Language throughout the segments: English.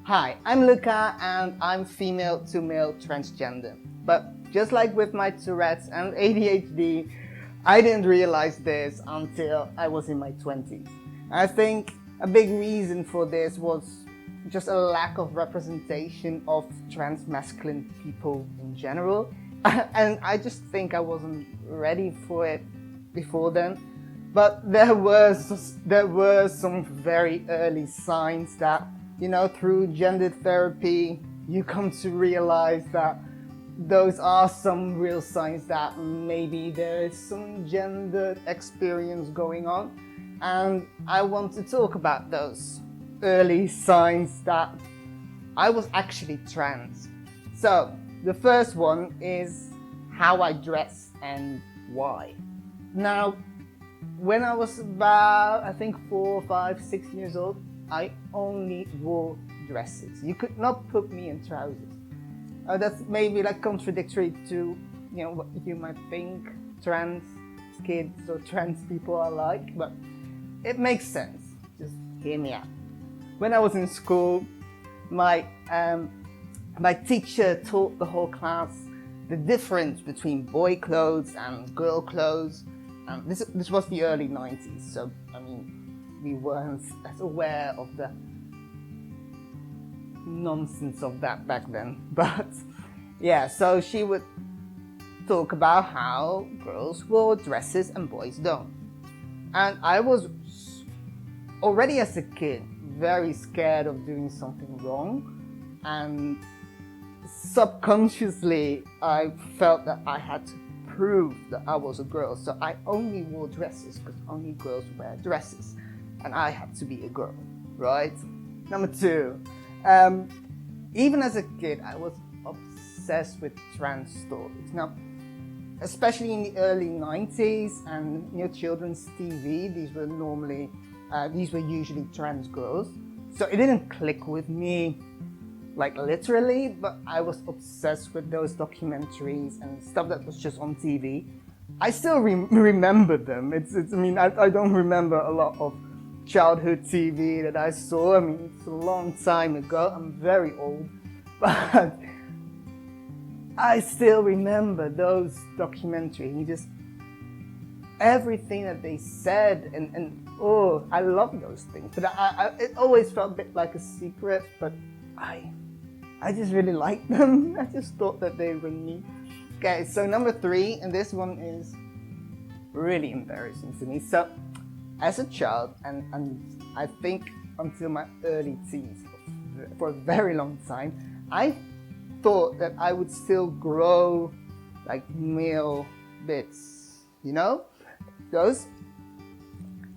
Hi, I'm Luca and I'm female to male transgender. But just like with my Tourettes and ADHD, I didn't realize this until I was in my 20s. I think a big reason for this was just a lack of representation of transmasculine people in general. And I just think I wasn't ready for it before then. But there were some very early signs that, through gender therapy, you come to realize that those are some real signs that maybe there is some gendered experience going on. And I want to talk about those early signs that I was actually trans. So the first one is how I dress and why. Now, when I was about, I think 4, 5, 6 years old, I only wore dresses. You could not put me in trousers. That's maybe like contradictory to what you might think trans kids or trans people are like, but it makes sense. Just hear me out. When I was in school, my teacher taught the whole class the difference between boy clothes and girl clothes. This was the early 90s, so we weren't as aware of the nonsense of that back then. But yeah, so she would talk about how girls wore dresses and boys don't. And I was already as a kid very scared of doing something wrong, and subconsciously I felt that I had to prove that I was a girl. So I only wore dresses because only girls wear dresses, and I had to be a girl, right? Number 2, even as a kid, I was obsessed with trans stories. Now, especially in the early 90s and children's TV, these were usually trans girls. So it didn't click with me like literally, but I was obsessed with those documentaries and stuff that was just on TV. I still remember them. I don't remember a lot of childhood TV that I saw. It's a long time ago. I'm very old, but I still remember those documentaries. Just everything that they said, and I love those things. But it always felt a bit like a secret. But I just really liked them. I just thought that they were neat. Okay, so number 3, and this one is really embarrassing to me. So, as a child, and I think until my early teens, for a very long time, I thought that I would still grow like male bits, those.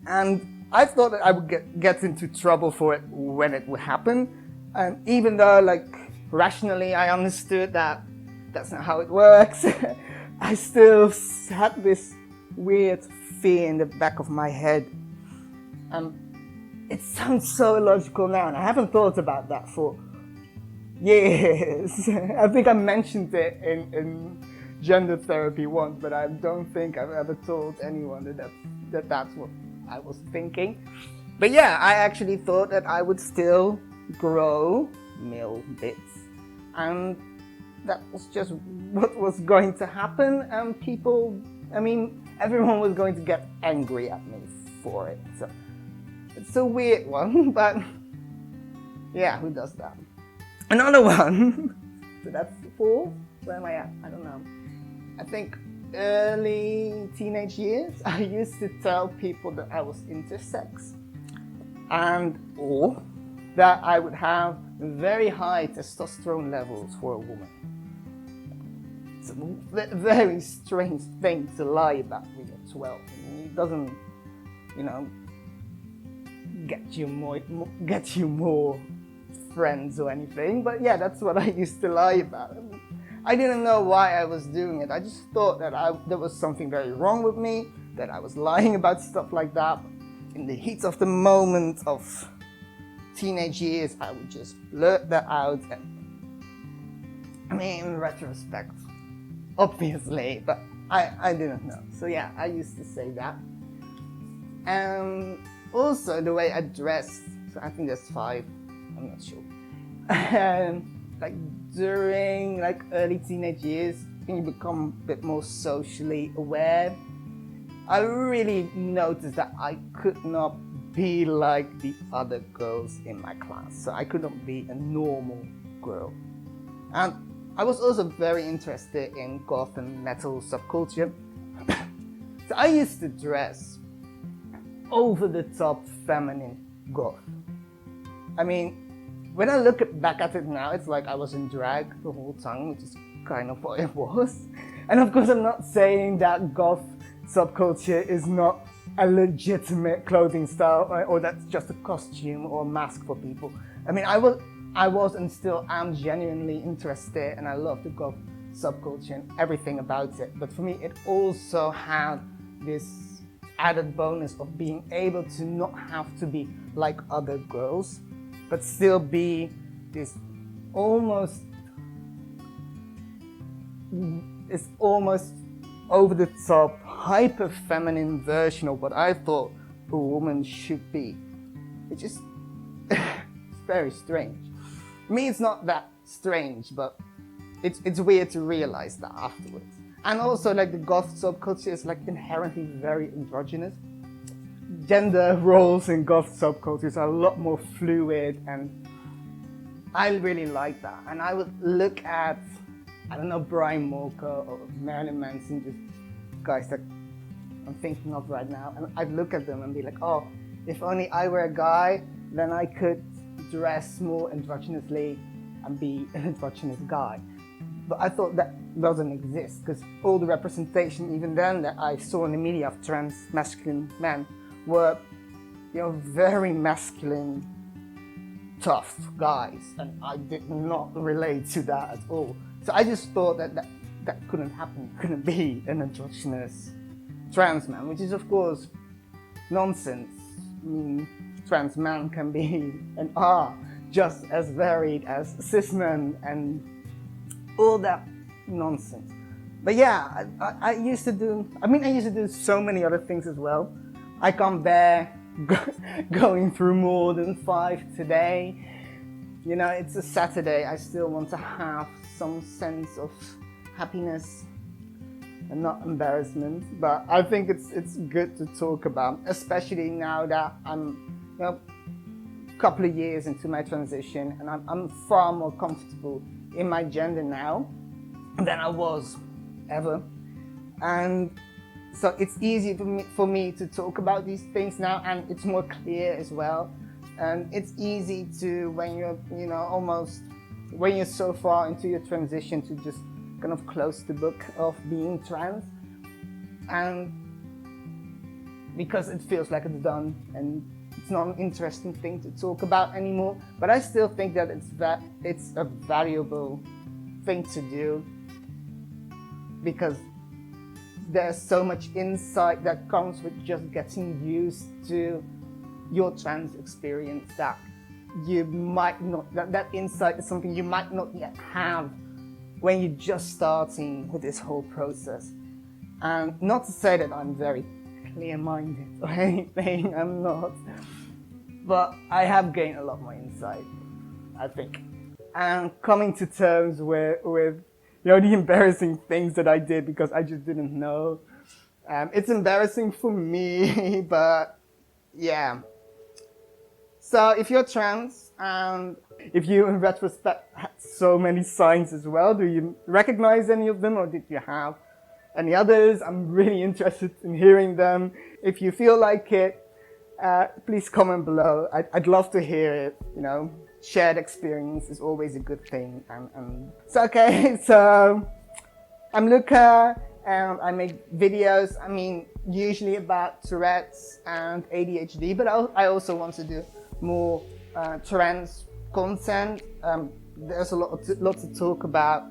And I thought that I would get into trouble for it when it would happen. And even though rationally I understood that that's not how it works, I still had this weird fear in the back of my head. It sounds so illogical now, and I haven't thought about that for years. I think I mentioned it in gender therapy once, but I don't think I've ever told anyone that that's what I was thinking. But yeah, I actually thought that I would still grow male bits, and that was just what was going to happen, and everyone was going to get angry at me for it. So it's a weird one, but yeah, who does that? Another one. So that's 4. Where am I at? I don't know. I think early teenage years, I used to tell people that I was intersex, or that I would have very high testosterone levels for a woman. It's a very strange thing to lie about when you're 12. It doesn't, get you more friends or anything. But yeah, that's what I used to lie about. I didn't know why I was doing it. I just thought that there was something very wrong with me, that I was lying about stuff like that. In the heat of the moment of teenage years, I would just blurt that out. And in retrospect, obviously, but I didn't know. So yeah, I used to say that. And also the way I dressed, so I think that's 5. I'm not sure. And like during like early teenage years, when you become a bit more socially aware, I really noticed that I could not be like the other girls in my class. So I couldn't be a normal girl. And I was also very interested in goth and metal subculture. So I used to dress over the top feminine goth. I mean, when I look back at it now, it's like I was in drag the whole time, which is kind of what it was. And of course, I'm not saying that goth subculture is not a legitimate clothing style, or that's just a costume or a mask for people. I mean, I was and still am genuinely interested, and I love the goth subculture and everything about it. But for me, it also had this added bonus of being able to not have to be like other girls, but still be this almost over the top, hyper feminine version of what I thought a woman should be. It's just it's very strange. I mean, it's not that strange, but it's weird to realize that afterwards. And also, like, the goth subculture is like inherently very androgynous. Gender roles in goth subcultures are a lot more fluid, and I really like that. And I would look at, I don't know, Brian Molko or Marilyn Manson, just guys that I'm thinking of right now, and I'd look at them and be like, oh, if only I were a guy, then I could dress more androgynously and be an androgynous guy. But I thought that doesn't exist, because all the representation even then that I saw in the media of trans-masculine men were, you know, very masculine, tough guys, and I did not relate to that at all. So I just thought that couldn't happen. You couldn't be an androgynous trans man, which is of course nonsense. I mean, trans men can be and are just as varied as cis men and all that nonsense. But yeah, I used to do so many other things as well. I can't bear going through more than 5 today. You know, it's a Saturday. I still want to have some sense of happiness and not embarrassment. But I think it's good to talk about, especially now that I'm, you know, a couple of years into my transition, and I'm far more comfortable in my gender now than I was ever. And so it's easy for me to talk about these things now, and it's more clear as well. And it's easy to, when you're, you know, when you're so far into your transition, to just kind of close the book of being trans. And because it feels like it's done and it's not an interesting thing to talk about anymore. But I still think that it's a valuable thing to do, because there's so much insight that comes with just getting used to your trans experience that you might not, that insight is something you might not yet have when you're just starting with this whole process. And not to say that I'm very clear-minded or anything, I'm not. But I have gained a lot more insight, I think. And coming to terms with you know, the embarrassing things that I did because I just didn't know. It's embarrassing for me, but yeah. So if you're trans, and if you in retrospect had so many signs as well, do you recognize any of them, or did you have any others? I'm really interested in hearing them. If you feel like it, please comment below. I'd love to hear it, you know. Shared experience is always a good thing. So okay, so I'm Luca, and I make videos, I mean, usually about Tourettes and ADHD, but I also want to do more trans content. There's a lot to talk about.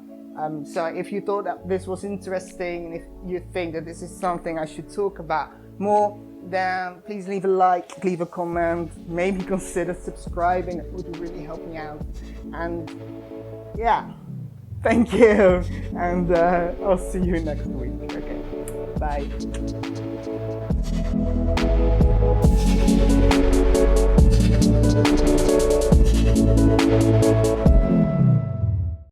So if you thought that this was interesting, and if you think that this is something I should talk about more, then please leave a like, leave a comment, maybe consider subscribing. It would really help me out. And yeah, thank you, and I'll see you next week. Okay, bye.